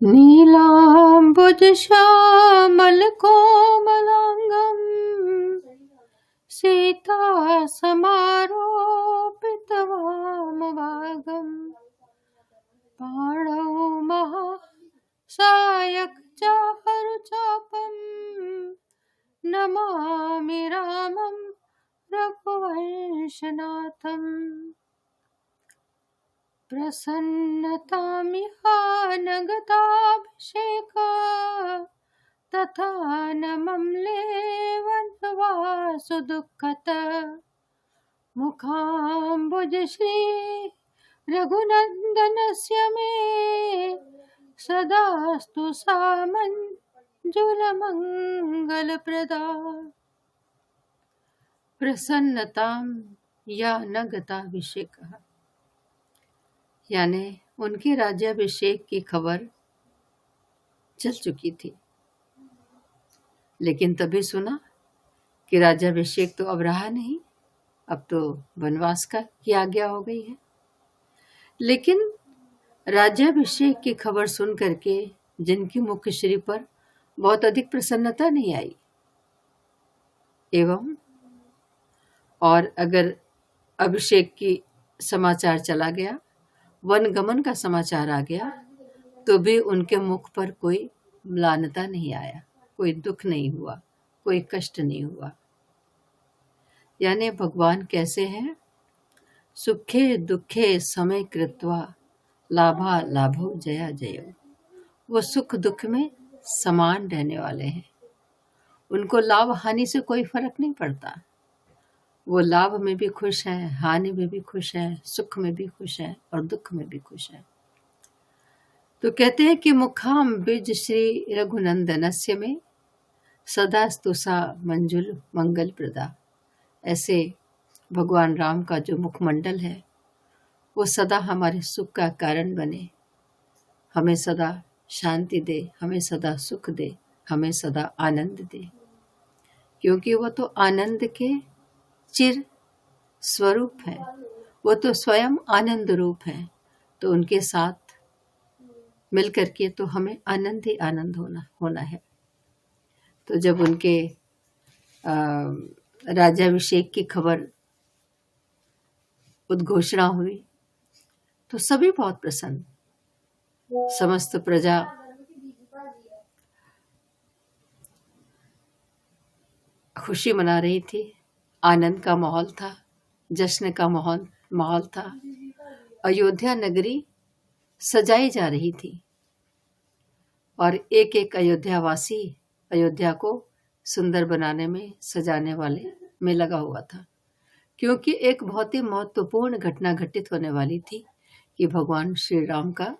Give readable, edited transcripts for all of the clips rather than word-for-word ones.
नीलाम्बुजश्यामलकोमलाङ्गं सीतासमारोपितवामभागं पाणौ महासायकचारुचापं नमामि रामं रघुवंशनाथम्। प्रसन्नतामिहानगताभिषेका तथा न मम्ले वनवासु दुःखत मुखाम्बुजश्री रघुनन्दनस्य मे सदास्तु सा मञ्जुलमङ्गलप्रदा। प्रसन्नतां या न गताभिषेकः, यानी उनके राज्याभिषेक की खबर चल चुकी थी, लेकिन तभी सुना कि राज्याभिषेक तो अब रहा नहीं, अब तो वनवास की आज्ञा हो गई है। लेकिन राज्याभिषेक की खबर सुन करके जिनकी मुखश्री पर बहुत अधिक प्रसन्नता नहीं आई, एवं और अगर अभिषेक की समाचार चला गया, वनगमन का समाचार आ गया, तो भी उनके मुख पर कोई म्लानता नहीं आया, कोई दुख नहीं हुआ, कोई कष्ट नहीं हुआ। यानी भगवान कैसे हैं? सुखे दुखे समय कृत्वा लाभा लाभो जया जयो। वो सुख दुख में समान रहने वाले हैं, उनको लाभ हानि से कोई फर्क नहीं पड़ता। वो लाभ में भी खुश है, हानि में भी खुश है, सुख में भी खुश है और दुख में भी खुश है। तो कहते हैं कि मुखाम बिज श्री रघुनंदनस्य में सदास्तु सा मंजुल मंगल प्रदा। ऐसे भगवान राम का जो मुखमंडल है वो सदा हमारे सुख का कारण बने, हमें सदा शांति दे, हमें सदा सुख दे, हमें सदा आनंद दे, क्योंकि वो तो आनंद के चिर स्वरूप है, वो तो स्वयं आनंद रूप है। तो उनके साथ मिलकर के तो हमें आनंद ही आनंद होना है। तो जब उनके राज्याभिषेक की खबर उद्घोषणा हुई तो सभी बहुत प्रसन्न, समस्त प्रजा खुशी मना रही थी, आनंद का माहौल था, जश्न का माहौल था। अयोध्या नगरी सजाई जा रही थी और एक एक अयोध्यावासी अयोध्या को सुंदर बनाने में, सजाने वाले में लगा हुआ था, क्योंकि एक बहुत ही महत्वपूर्ण घटना घटित होने वाली थी कि भगवान श्री राम का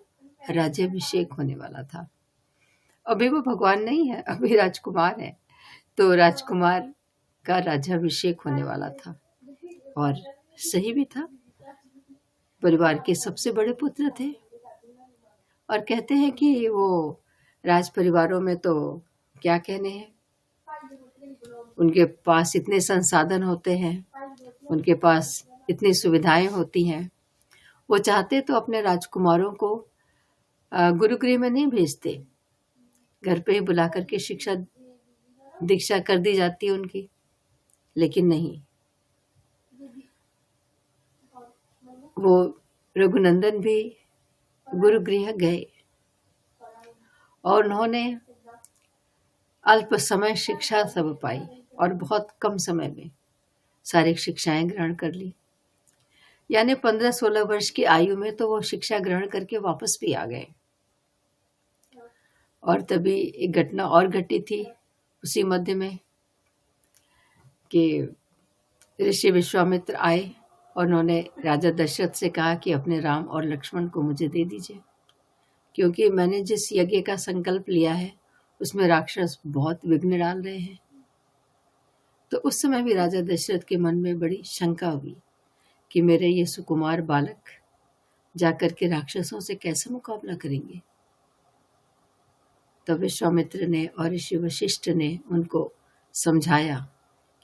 राज्याभिषेक होने वाला था। अभी वो भगवान नहीं है, अभी राजकुमार है। तो राजकुमार का राज्याभिषेक होने वाला था और सही भी था। परिवार के सबसे बड़े पुत्र थे और कहते हैं कि वो राज परिवारों में तो क्या कहने हैं, उनके पास इतने संसाधन होते हैं, उनके पास इतनी सुविधाएं होती हैं। वो चाहते तो अपने राजकुमारों को गुरुगृह में नहीं भेजते, घर पे ही बुला करके शिक्षा दीक्षा कर दी जाती उनकी, लेकिन नहीं, वो रघुनंदन भी गुरुगृह गए और उन्होंने अल्प समय शिक्षा सब पाई और बहुत कम समय में सारी शिक्षाएं ग्रहण कर ली। यानी 15-16 वर्ष की आयु में तो वो शिक्षा ग्रहण करके वापस भी आ गए। और तभी एक घटना और घटी थी उसी मध्य में कि ऋषि विश्वामित्र आए और उन्होंने राजा दशरथ से कहा कि अपने राम और लक्ष्मण को मुझे दे दीजिए, क्योंकि मैंने जिस यज्ञ का संकल्प लिया है उसमें राक्षस बहुत विघ्न डाल रहे हैं। तो उस समय भी राजा दशरथ के मन में बड़ी शंका हुई कि मेरे ये सुकुमार बालक जाकर के राक्षसों से कैसे मुकाबला करेंगे। तब विश्वामित्र ने और ऋषि वशिष्ठ ने उनको समझाया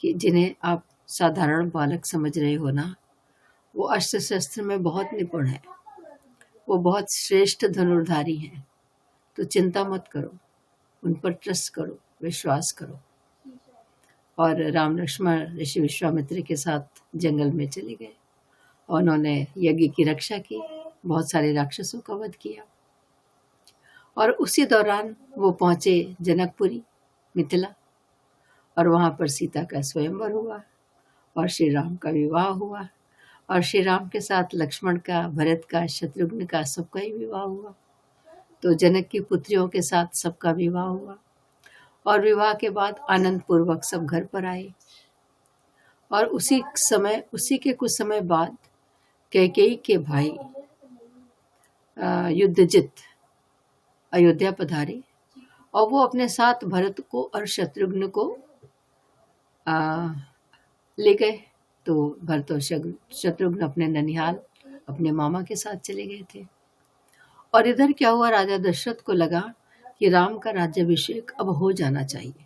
कि जिन्हें आप साधारण बालक समझ रहे हो ना, वो अस्त्र शस्त्र में बहुत निपुण है, वो बहुत श्रेष्ठ धनुर्धारी हैं, तो चिंता मत करो, उन पर ट्रस्ट करो, विश्वास करो। और राम लक्ष्मण ऋषि विश्वामित्र के साथ जंगल में चले गए। उन्होंने यज्ञ की रक्षा की, बहुत सारे राक्षसों का वध किया। और उसी दौरान वो पहुंचे जनकपुरी, मिथिला, और वहां पर सीता का स्वयंवर हुआ और श्री राम का विवाह हुआ। और श्री राम के साथ लक्ष्मण का, भरत का, शत्रुघ्न का, सबका ही विवाह हुआ। तो जनक की पुत्रियों के साथ सबका विवाह हुआ। और विवाह के बाद आनंद पूर्वक सब घर पर आए। और उसी के कुछ समय बाद कैकेयी के भाई युद्धजित अयोध्या पधारे और वो अपने साथ भरत को और शत्रुघ्न को ले गए। तो भरत और शत्रुघ्न अपने ननिहाल, अपने मामा के साथ चले गए थे। और इधर क्या हुआ, राजा दशरथ को लगा कि राम का राज्याभिषेक अब हो जाना चाहिए,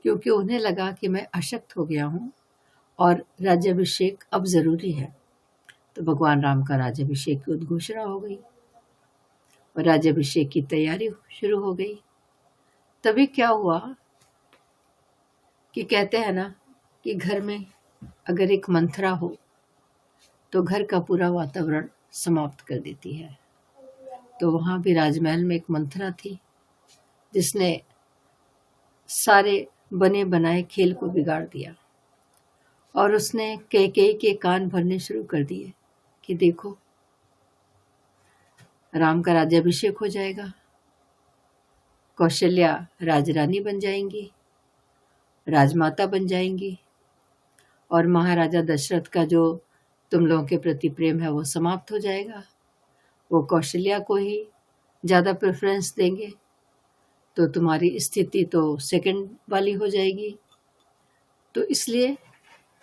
क्योंकि उन्हें लगा कि मैं अशक्त हो गया हूँ और राज्याभिषेक अब जरूरी है। तो भगवान राम का राज्याभिषेक की उद्घोषणा हो गई और राज्याभिषेक की तैयारी शुरू हो गई। तभी क्या हुआ कि कहते हैं ना कि घर में अगर एक मंथरा हो तो घर का पूरा वातावरण समाप्त कर देती है। तो वहां भी राजमहल में एक मंथरा थी जिसने सारे बने बनाए खेल को बिगाड़ दिया। और उसने कैकेयी के कान भरने शुरू कर दिए कि देखो, राम का राज्याभिषेक हो जाएगा, कौशल्या राजरानी बन जाएंगी, राजमाता बन जाएंगी, और महाराजा दशरथ का जो तुम लोगों के प्रति प्रेम है वो समाप्त हो जाएगा। वो कौशल्या को ही ज़्यादा प्रेफरेंस देंगे, तो तुम्हारी स्थिति तो सेकंड वाली हो जाएगी। तो इसलिए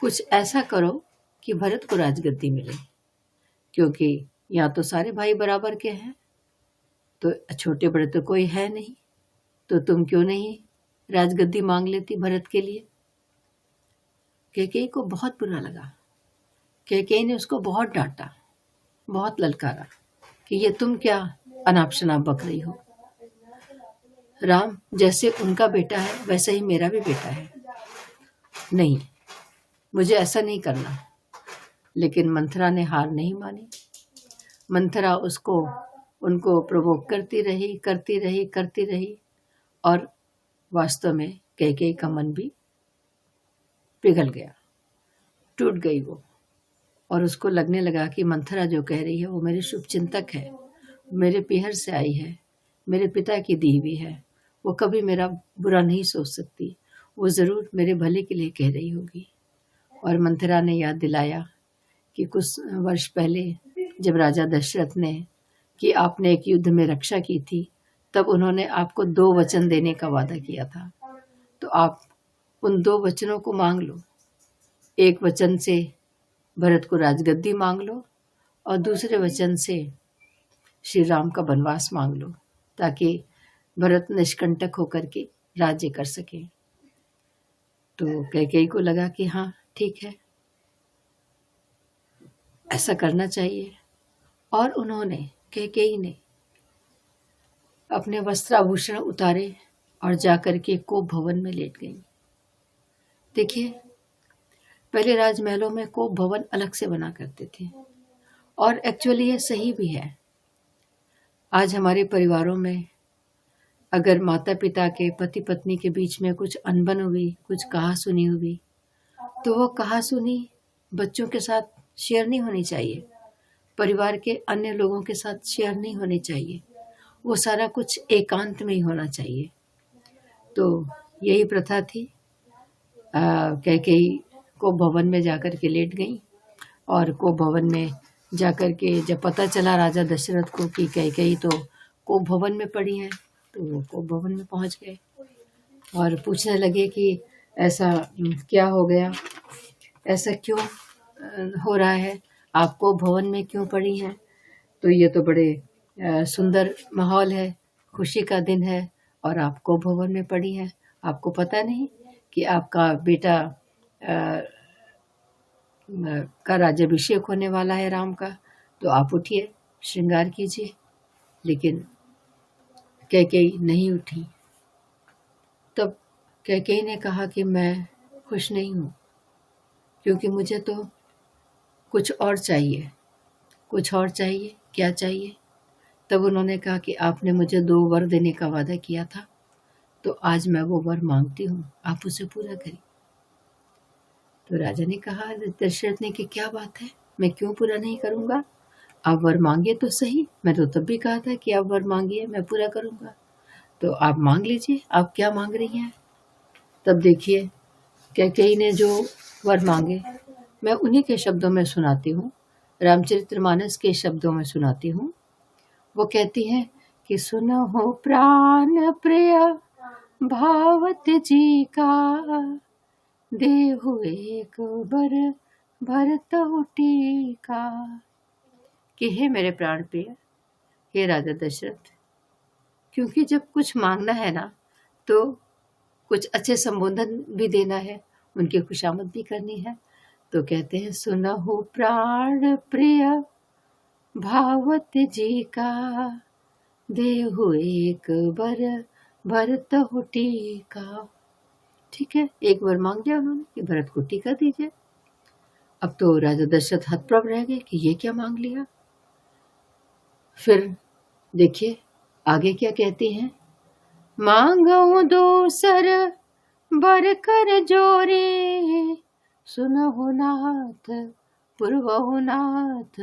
कुछ ऐसा करो कि भरत को राजगद्दी मिले, क्योंकि यहाँ तो सारे भाई बराबर के हैं, तो छोटे बड़े तो कोई है नहीं, तो तुम क्यों नहीं राजगद्दी मांग लेती भरत के लिए। कैकेयी को बहुत बुरा लगा। कैकेयी ने उसको बहुत डांटा, बहुत ललकारा कि ये तुम क्या अनाप शनाप बक रही हो। राम जैसे उनका बेटा है वैसे ही मेरा भी बेटा है, नहीं, मुझे ऐसा नहीं करना। लेकिन मंथरा ने हार नहीं मानी। मंथरा उनको प्रोवोक करती रही और वास्तव में कैकेयी का मन भी पिघल गया, टूट गई वो। और उसको लगने लगा कि मंथरा जो कह रही है वो मेरे शुभचिंतक है, मेरे पीहर से आई है, मेरे पिता की दी हुई है, वो कभी मेरा बुरा नहीं सोच सकती, वो ज़रूर मेरे भले के लिए कह रही होगी। और मंथरा ने याद दिलाया कि कुछ वर्ष पहले जब राजा दशरथ ने कि आपने एक युद्ध में रक्षा की थी, तब उन्होंने आपको 2 वचन देने का वादा किया था। तो आप उन 2 वचनों को मांग लो। एक वचन से भरत को राजगद्दी मांग लो और दूसरे वचन से श्री राम का वनवास मांग लो, ताकि भरत निष्कंटक होकर के राज्य कर सके। तो कैकेयी को लगा कि हाँ ठीक है, ऐसा करना चाहिए। और कैकेयी ने अपने वस्त्राभूषण उतारे और जाकर के कोप भवन में लेट गई। देखिए, पहले राजमहलों में कोप भवन अलग से बना करते थे, और एक्चुअली ये सही भी है। आज हमारे परिवारों में अगर माता पिता के, पति पत्नी के बीच में कुछ अनबन हुई, कुछ कहा सुनी हुई, तो वो कहा सुनी बच्चों के साथ शेयर नहीं होनी चाहिए, परिवार के अन्य लोगों के साथ शेयर नहीं होनी चाहिए, वो सारा कुछ एकांत में ही होना चाहिए। तो यही प्रथा थी। कैकेयी को भवन में जाकर के लेट गई, और को भवन में जाकर के जब पता चला राजा दशरथ को कि कैकेयी तो को भवन में पड़ी है, तो वो को भवन में पहुंच गए और पूछने लगे कि ऐसा क्या हो गया, ऐसा क्यों हो रहा है, आपको भवन में क्यों पड़ी हैं। तो ये तो बड़े सुंदर माहौल है, खुशी का दिन है, और आपको भवन में पड़ी हैं, आपको पता नहीं कि आपका बेटा का राज्याभिषेक होने वाला है राम का, तो आप उठिए, श्रृंगार कीजिए। लेकिन कैकेयी नहीं उठी। तब कैकेयी ने कहा कि मैं खुश नहीं हूँ, क्योंकि मुझे तो कुछ और चाहिए। कुछ और चाहिए? क्या चाहिए? तब उन्होंने कहा कि आपने मुझे 2 वर देने का वादा किया था, तो आज मैं वो वर मांगती हूँ, आप उसे पूरा करिए। तो राजा ने कहा, दशरथ ने, कि क्या बात है, मैं क्यों पूरा नहीं करूँगा? आप वर मांगिए तो सही, मैं तो तब भी कहा था कि आप वर मांगिए, मैं पूरा करूँगा। तो आप मांग लीजिए, आप क्या मांग रही हैं? तब देखिए कैकेयी ने जो वर मांगे, मैं उन्हीं के शब्दों में सुनाती हूँ, रामचरितमानस के शब्दों में सुनाती हूँ। वो कहती हैं कि सुनो हो प्राण प्रिय भावत जी का, देहु एक बर भरत टीका। कि हे मेरे प्राण प्रिय, हे राजा दशरथ, क्योंकि जब कुछ मांगना है ना, तो कुछ अच्छे संबोधन भी देना है, उनकी खुशामद भी करनी है। तो कहते हैं, सुनहु प्राण प्रिय भावत जी का, देहु एक बर भरत टीका। ठीक है, एक बार मांग लिया उन्होंने कि भरत को टीका दीजिए। अब तो राजा दशरथ हतप्रभ रह गए कि ये क्या मांग लिया। फिर देखिए आगे क्या कहती हैं, मांगो दोसर बर कर जोरे, सुनहु नाथ पुरवहु नाथ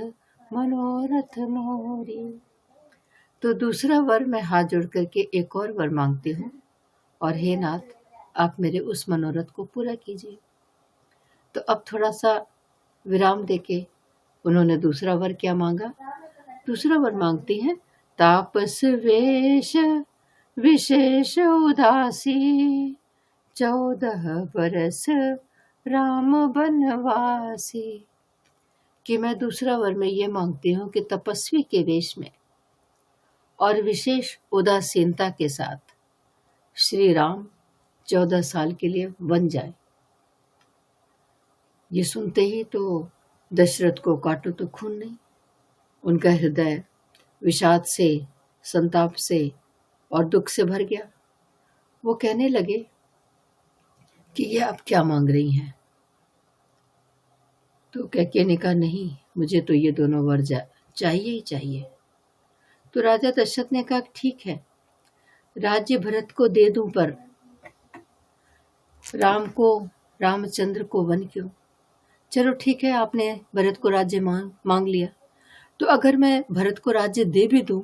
मनोरथ मोरी। तो दूसरा वर मैं हाथ जोड़ करके एक और वर मांगती हूँ, और हे नाथ, आप मेरे उस मनोरथ को पूरा कीजिए। तो अब थोड़ा सा विराम देके उन्होंने दूसरा वर क्या मांगा? दूसरा वर मांगती हैं, तापस वेश विशेष उदासी, 14 बरस राम बनवासी। कि मैं दूसरा वर में ये मांगती हूँ कि तपस्वी के वेश में और विशेष उदासीनता के साथ श्री राम 14 साल के लिए वन जाए। ये सुनते ही तो दशरथ को काटो तो खून नहीं, उनका हृदय विषाद से, संताप से और दुख से भर गया। वो कहने लगे कि ये आप क्या मांग रही हैं? तो कैकेयी ने कहा, नहीं, मुझे तो ये दोनों वर चाहिए ही चाहिए। तो राजा दशरथ ने कहा, ठीक है, राज्य भरत को दे दूं, पर रामचंद्र को वन क्यों? चलो ठीक है, आपने भरत को राज्य मांग लिया, तो अगर मैं भरत को राज्य दे भी दूं,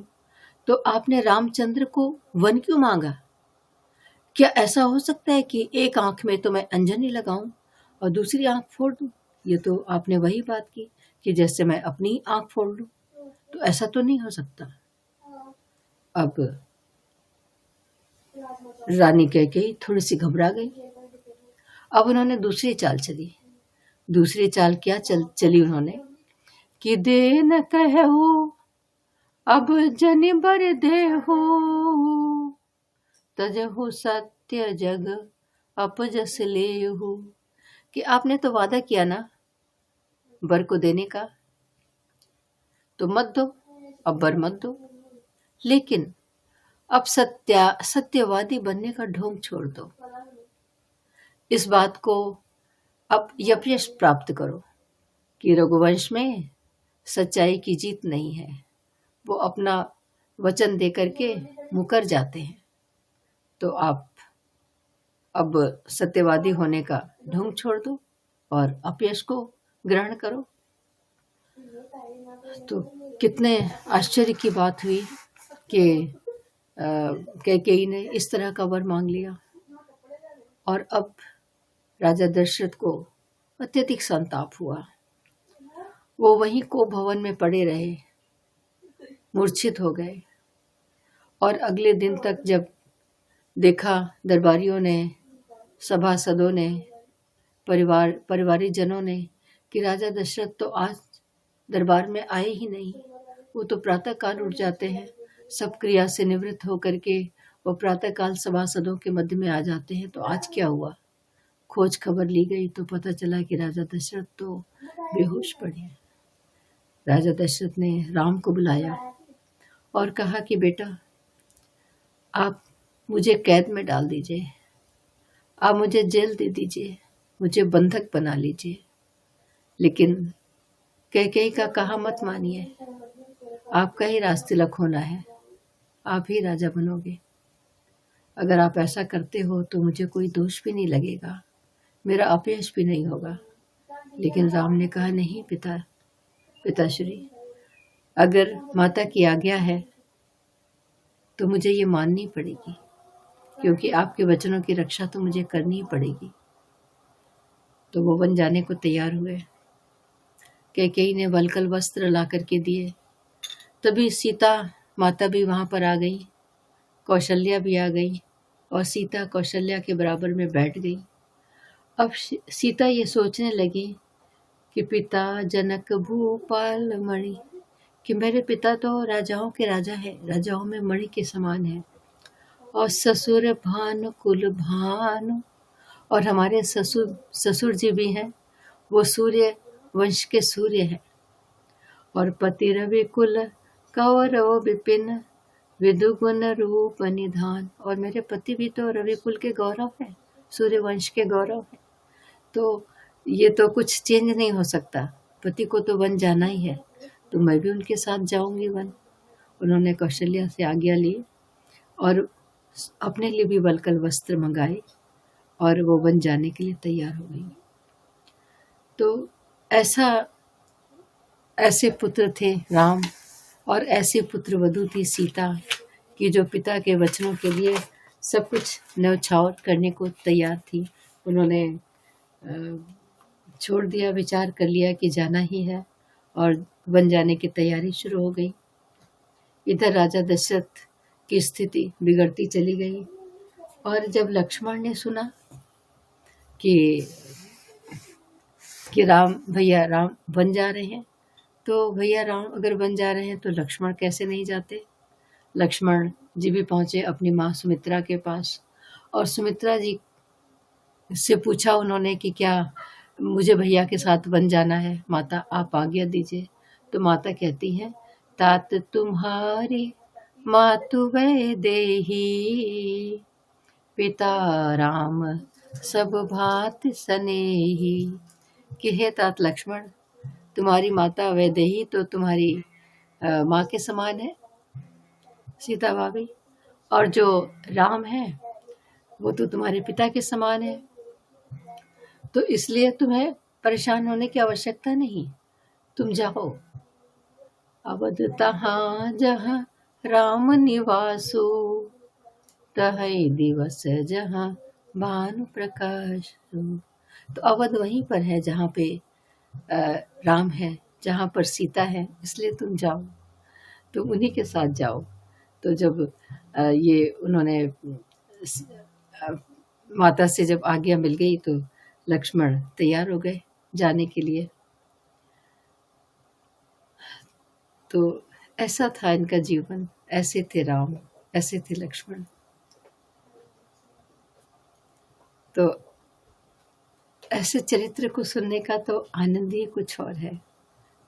तो आपने रामचंद्र को वन क्यों मांगा? क्या ऐसा हो सकता है कि एक आंख में तो मैं अंजनी लगाऊं और दूसरी आंख फोड़ दूं? ये तो आपने वही बात की कि जैसे मैं अपनी आंख फोड़ लूं, तो ऐसा तो नहीं हो सकता। अब रानी कैकेयी थोड़ी सी घबरा गई। अब उन्होंने दूसरी चाल चली। दूसरी चाल क्या चली उन्होंने कि दे न कहू अब जनि बर देहु, तजहु सत्य जग अपजस लेहु। कि आपने तो वादा किया ना बर को देने का, तो मत दो, अब बर मत दो, लेकिन अब सत्यवादी बनने का ढोंग छोड़ दो। इस बात को अब यश प्राप्त करो कि रघुवंश में सच्चाई की जीत नहीं है, वो अपना वचन दे करके मुकर जाते हैं। तो आप अब सत्यवादी होने का ढोंग छोड़ दो और अपयश को ग्रहण करो। तो कितने आश्चर्य की बात हुई कि कैकेयी ने इस तरह का वर मांग लिया, और अब राजा दशरथ को अत्यधिक संताप हुआ। वो वहीं को भवन में पड़े रहे, मूर्छित हो गए, और अगले दिन तक जब देखा दरबारियों ने, सभासदों ने, परिवारी जनों ने कि राजा दशरथ तो आज दरबार में आए ही नहीं, वो तो प्रातः काल उठ जाते हैं, सब क्रिया से निवृत्त होकर के वो प्रातः काल सभासदों के मध्य में आ जाते हैं, तो आज क्या हुआ? खोज खबर ली गई तो पता चला कि राजा दशरथ तो बेहोश पड़े हैं। राजा दशरथ ने राम को बुलाया और कहा कि बेटा, आप मुझे कैद में डाल दीजिए, आप मुझे जेल दे दीजिए, मुझे बंधक बना लीजिए, लेकिन कैकेयी का कहा मत मानिए। आपका ही राज तिलक होना है, आप ही राजा बनोगे। अगर आप ऐसा करते हो तो मुझे कोई दोष भी नहीं लगेगा, मेरा अपयश भी नहीं होगा। लेकिन राम ने कहा, नहीं पिताश्री, अगर माता की आज्ञा है तो मुझे ये माननी पड़ेगी, क्योंकि आपके वचनों की रक्षा तो मुझे करनी ही पड़ेगी। तो वो वन जाने को तैयार हुए। कैकेयी ने वलकल वस्त्र ला करके दिए। तभी सीता माता भी वहाँ पर आ गई, कौशल्या भी आ गई, और सीता कौशल्या के बराबर में बैठ गई। अब सीता ये सोचने लगी कि पिता जनक भूपाल मणि, कि मेरे पिता तो राजाओं के राजा है, राजाओं में मणि के समान है, और ससुर भानु कुल भानु, और हमारे ससुर जी भी हैं, वो सूर्य वंश के सूर्य हैं, और पति रवि कुल कौरव विपिन विदुगुण रूप निधान, और मेरे पति भी तो रवि कुल के गौरव हैं, सूर्य वंश के गौरव हैं। तो ये तो कुछ चेंज नहीं हो सकता, पति को तो वन जाना ही है, तो मैं भी उनके साथ जाऊंगी वन। उन्होंने कौशल्या से आज्ञा ली और अपने लिए भी वलकल वस्त्र मंगाए, और वो वन जाने के लिए तैयार हो गई। तो ऐसे पुत्र थे राम, और ऐसे पुत्र वधू थी सीता, कि जो पिता के वचनों के लिए सब कुछ न्यौछावर करने को तैयार थी। उन्होंने छोड़ दिया, विचार कर लिया कि जाना ही है, और वन जाने की तैयारी शुरू हो गई। इधर राजा दशरथ की स्थिति बिगड़ती चली गई, और जब लक्ष्मण ने सुना कि भैया राम वन जा रहे हैं, तो भैया राम अगर वन जा रहे हैं तो लक्ष्मण कैसे नहीं जाते। लक्ष्मण जी भी पहुंचे अपनी माँ सुमित्रा के पास, और सुमित्रा जी से पूछा उन्होंने कि क्या मुझे भैया के साथ वन जाना है, माता आप आज्ञा दीजिए। तो माता कहती हैं, तात तुम्हारी मातु वैदेही, पिता राम सब भात सनेही, कि हे तात लक्ष्मण, तुम्हारी माता वैदेही तो तुम्हारी माँ के समान है, सीता भाभी, और जो राम है वो तो तुम्हारे पिता के समान है, तो इसलिए तुम्हें परेशान होने की आवश्यकता नहीं, तुम जाओ। अवध तहाँ जहाँ राम निवासो, तहै दिवस जहाँ भानु प्रकाश। तो अवध वहीं पर है जहाँ पे राम है, जहाँ पर सीता है, इसलिए तुम जाओ, तुम उन्हीं के साथ जाओ। तो जब ये उन्होंने माता से जब आज्ञा मिल गई तो लक्ष्मण तैयार हो गए जाने के लिए। तो ऐसा था इनका जीवन, ऐसे थे राम, ऐसे थे लक्ष्मण। तो ऐसे चरित्र को सुनने का तो आनंद ही कुछ और है।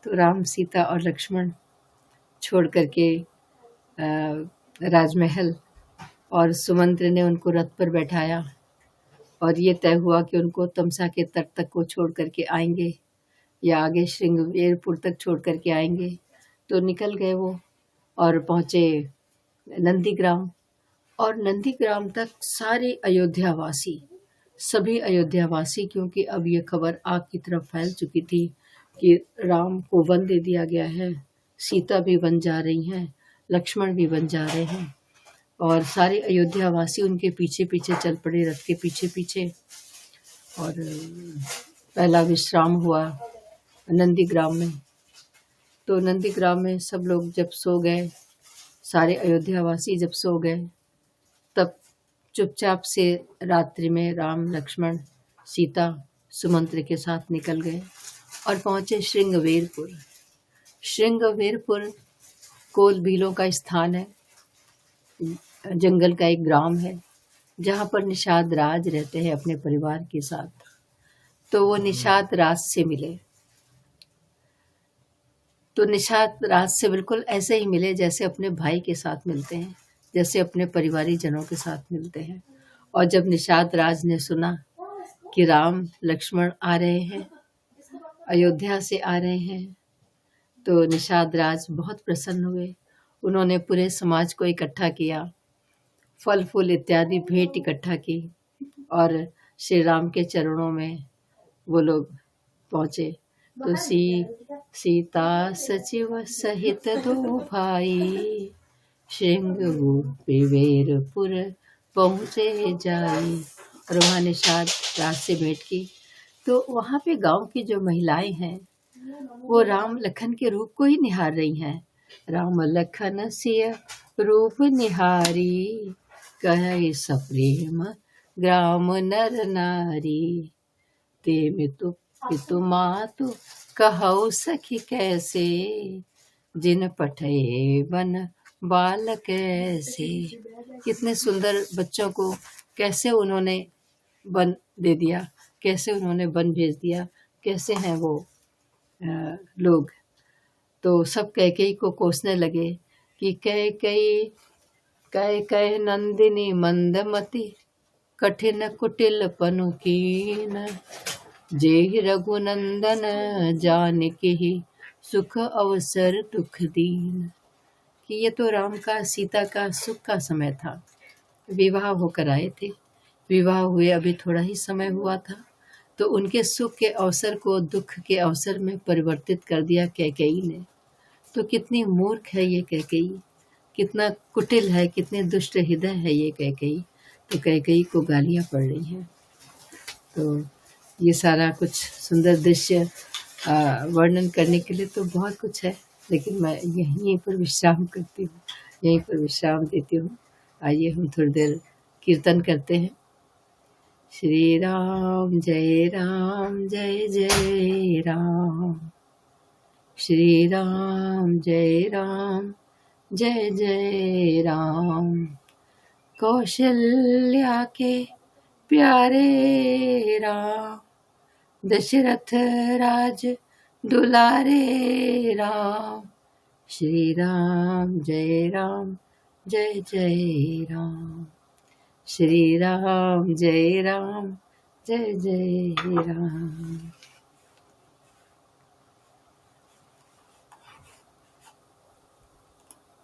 तो राम, सीता और लक्ष्मण छोड़ करके राजमहल, और सुमंत्र ने उनको रथ पर बैठाया, और ये तय हुआ कि उनको तमसा के तट तक को छोड़ करके आएंगे, या आगे श्रृंगवेरपुर तक छोड़ करके आएंगे। तो निकल गए वो, और पहुँचे नंदीग्राम, और नंदीग्राम तक सारे अयोध्यावासी, सभी अयोध्यावासी, क्योंकि अब ये खबर आग की तरफ फैल चुकी थी कि राम को वन दे दिया गया है, सीता भी वन जा रही हैं, लक्ष्मण भी वन जा रहे हैं, और सारे अयोध्यावासी उनके पीछे पीछे चल पड़े, रथ के पीछे पीछे। और पहला विश्राम हुआ नंदीग्राम में। तो नंदीग्राम में सब लोग जब सो गए, सारे अयोध्यावासी जब सो गए, तब चुपचाप से रात्रि में राम, लक्ष्मण, सीता सुमंत्र के साथ निकल गए और पहुँचे श्रृंगवेरपुर। श्रृंगवेरपुर कोल भीलों का स्थान है, जंगल का एक ग्राम है, जहाँ पर निषाद राज रहते हैं अपने परिवार के साथ। तो वो निषाद राज से मिले, तो निषाद राज से बिल्कुल ऐसे ही मिले जैसे अपने भाई के साथ मिलते हैं, जैसे अपने परिवारी जनों के साथ मिलते हैं। और जब निषाद राज ने सुना कि राम लक्ष्मण आ रहे हैं, अयोध्या से आ रहे हैं, तो निषाद राज बहुत प्रसन्न हुए। उन्होंने पूरे समाज को इकट्ठा किया, फल फूल इत्यादि भेंट इकट्ठा की और श्री राम के चरणों में वो लोग पहुँचे। तो सीता सचिव सहित दो भाई, श्रृंगवेरपुर पहुँचे जाई। और वहाँ निषाद राज से भेंट की। तो वहाँ पे गांव की जो महिलाएं हैं वो राम लखन के रूप को ही निहार रही हैं। राम लखन सिय रूप निहारी, कहे सप्रेम ग्राम नर नारी। ते मितु पितु मातु कहौ सखी कैसे, जिन पठे वन बालक ऐसे। कितने सुंदर बच्चों को कैसे उन्होंने वन दे दिया, कैसे उन्होंने वन भेज दिया, कैसे हैं वो लोग। तो सब कैकेयी को कोसने लगे कि कैकेयी कैकेयी नंदिनी मंदमती, कठिन कुटिल पनु कीन। जेहि रघुनंदन जानकी ही, सुख अवसर दुख दीन। कि ये तो राम का सीता का सुख का समय था। विवाह होकर आए थे, विवाह हुए अभी थोड़ा ही समय हुआ था, तो उनके सुख के अवसर को दुख के अवसर में परिवर्तित कर दिया कैकेयी ने। तो कितनी मूर्ख है ये कैकेयी, कितना कुटिल है, कितने दुष्ट हृदय है ये कैकेयी। तो कैकेयी को गालियाँ पड़ रही हैं। तो ये सारा कुछ सुंदर दृश्य वर्णन करने के लिए तो बहुत कुछ है, लेकिन मैं यहीं पर विश्राम करती हूँ, यहीं पर विश्राम देती हूँ। आइए हम थोड़ी देर कीर्तन करते हैं। श्री राम जय जय राम, श्री राम जय जय राम। कौशल्या के प्यारे राम, दशरथ राज दुलारे राम। श्री राम जय जय राम, श्री राम जय जय राम।